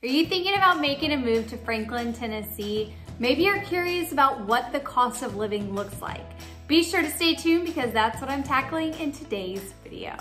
Are you thinking about making a move to Franklin, Tennessee? Maybe you're curious about what the cost of living looks like. Be sure to stay tuned because that's what I'm tackling in today's video.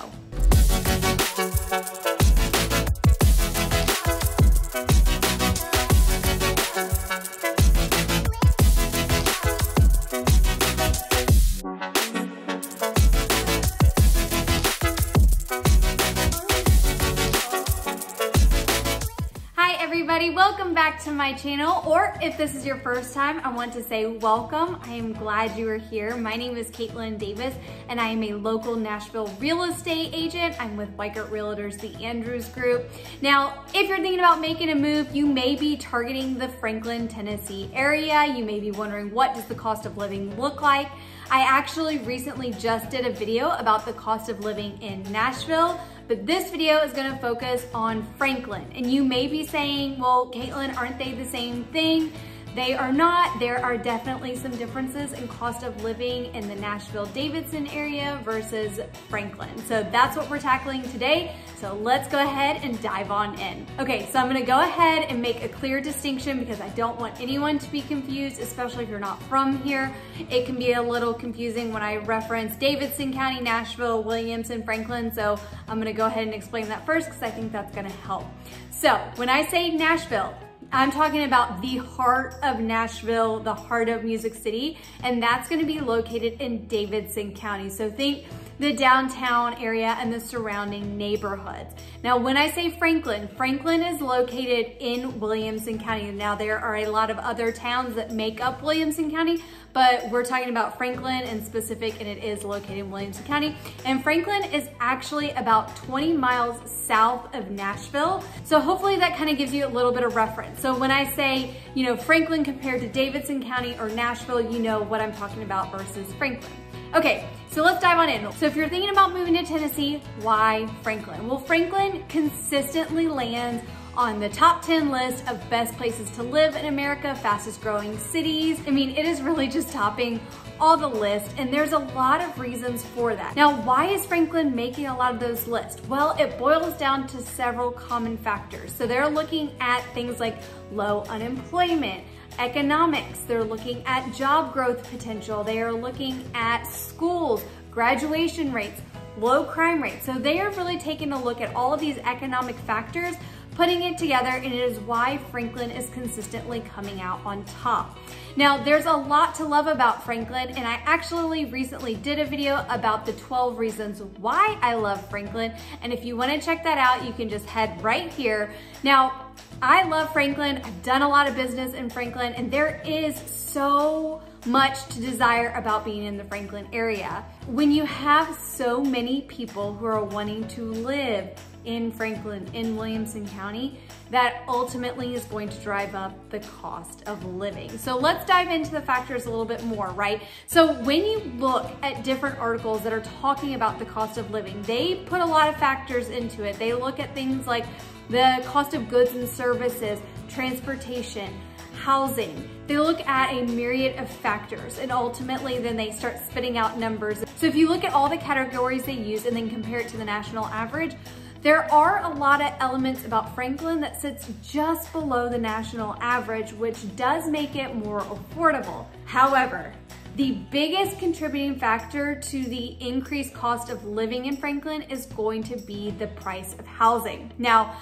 Welcome back to my channel, or if this is your first time, I want to say welcome. I am glad you are here. My name is Caitlin Davis and I am a local Nashville real estate agent. I'm with 𝐋𝐈𝐊𝐄 Realtors, the Andrews Group. Now, if you're thinking about making a move, you may be targeting the Franklin, Tennessee area. You may be wondering, what does the cost of living look like? I actually recently just did a video about the cost of living in Nashville, but this video is gonna focus on Franklin. And you may be saying, well, Caitlin, aren't they the same thing? They are not. There are definitely some differences in cost of living in the Nashville-Davidson area versus Franklin. So that's what we're tackling today. So let's go ahead and dive on in. Okay, so I'm gonna go ahead and make a clear distinction because I don't want anyone to be confused, especially if you're not from here. It can be a little confusing when I reference Davidson County, Nashville, Williamson, Franklin. So I'm gonna go ahead and explain that first because I think that's gonna help. So when I say Nashville, I'm talking about the heart of Nashville, the heart of Music City, and that's gonna be located in Davidson County. So think the downtown area and the surrounding neighborhoods. Now, when I say Franklin, Franklin is located in Williamson County. Now, there are a lot of other towns that make up Williamson County, but we're talking about Franklin in specific, and it is located in Williamson County. And Franklin is actually about 20 miles south of Nashville. So hopefully that kind of gives you a little bit of reference. So when I say, you know, Franklin compared to Davidson County or Nashville, you know what I'm talking about versus Franklin. Okay, so let's dive on in. So if you're thinking about moving to Tennessee, why Franklin? Well, Franklin consistently lands on the top 10 list of best places to live in America, fastest growing cities. I mean, it is really just topping all the lists, and there's a lot of reasons for that. Now, why is Franklin making a lot of those lists? Well, it boils down to several common factors. So they're looking at things like low unemployment, economics, they're looking at job growth potential, they are looking at schools, graduation rates, low crime rates. So they are really taking a look at all of these economic factors, putting it together, and it is why Franklin is consistently coming out on top. Now, there's a lot to love about Franklin, and I actually recently did a video about the 12 reasons why I love Franklin, and if you wanna check that out, you can just head right here. Now, I love Franklin, I've done a lot of business in Franklin, and there is so much to desire about being in the Franklin area. When you have so many people who are wanting to live in Franklin, in Williamson County, that ultimately is going to drive up the cost of living. So let's dive into the factors a little bit more, right? So when you look at different articles that are talking about the cost of living, they put a lot of factors into it. They look at things like the cost of goods and services, transportation, housing. They look at a myriad of factors, and ultimately then they start spitting out numbers. So if you look at all the categories they use and then compare it to the national average, there are a lot of elements about Franklin that sits just below the national average, which does make it more affordable. However, the biggest contributing factor to the increased cost of living in Franklin is going to be the price of housing. Now,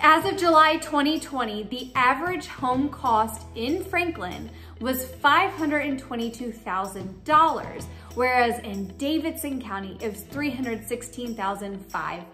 as of July 2020, the average home cost in Franklin was $522,000, whereas in Davidson County, it was $316,500.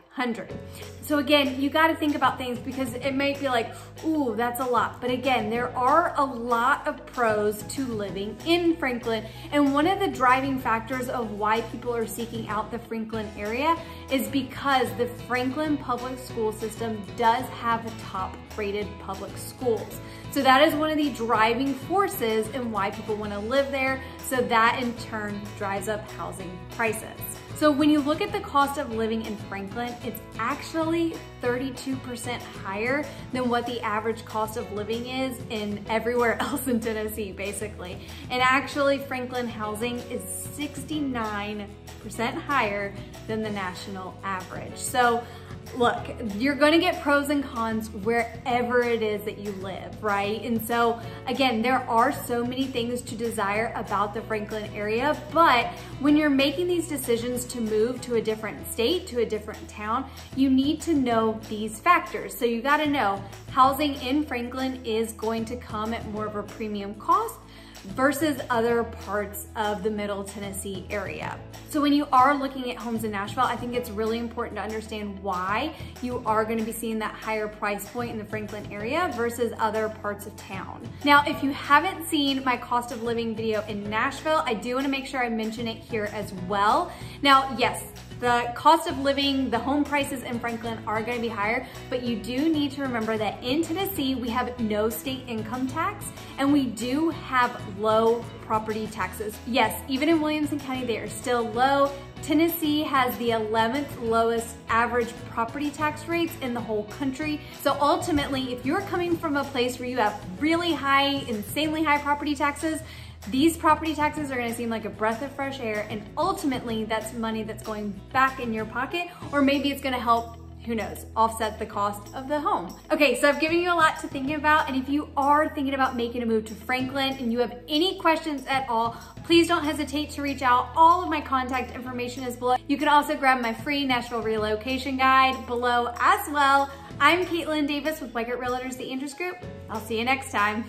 So again, you got to think about things because it might be like, ooh, that's a lot. But again, there are a lot of pros to living in Franklin. And one of the driving factors of why people are seeking out the Franklin area is because the Franklin public school system does have top rated public schools. So that is one of the driving forces in why people want to live there. So that in turn drives up housing prices. So when you look at the cost of living in Franklin, it's actually 32% higher than what the average cost of living is in everywhere else in Tennessee, basically. And actually, Franklin housing is 69% higher than the national average. So look, you're gonna get pros and cons wherever it is that you live, right? And so again, there are so many things to desire about the Franklin area, but when you're making these decisions to move to a different state, to a different town, you need to know these factors. So you gotta know housing in Franklin is going to come at more of a premium cost versus other parts of the Middle Tennessee area. So when you are looking at homes in Nashville, I think it's really important to understand why you are going to be seeing that higher price point in the Franklin area versus other parts of town. Now, if you haven't seen my cost of living video in Nashville, I do want to make sure I mention it here as well. Now, yes, the cost of living, the home prices in Franklin are going to be higher, but you do need to remember that in Tennessee, we have no state income tax, and we do have low property taxes. Yes, even in Williamson County, they are still low. Tennessee has the 11th lowest average property tax rates in the whole country. So ultimately, if you're coming from a place where you have really high, insanely high property taxes, these property taxes are gonna seem like a breath of fresh air, and ultimately that's money that's going back in your pocket, or maybe it's gonna help, who knows, offset the cost of the home. Okay, so I've given you a lot to think about, and if you are thinking about making a move to Franklin and you have any questions at all, please don't hesitate to reach out. All of my contact information is below. You can also grab my free Nashville relocation guide below as well. I'm Caitlin Davis with Weigert Realtors, the Andrews Group. I'll see you next time.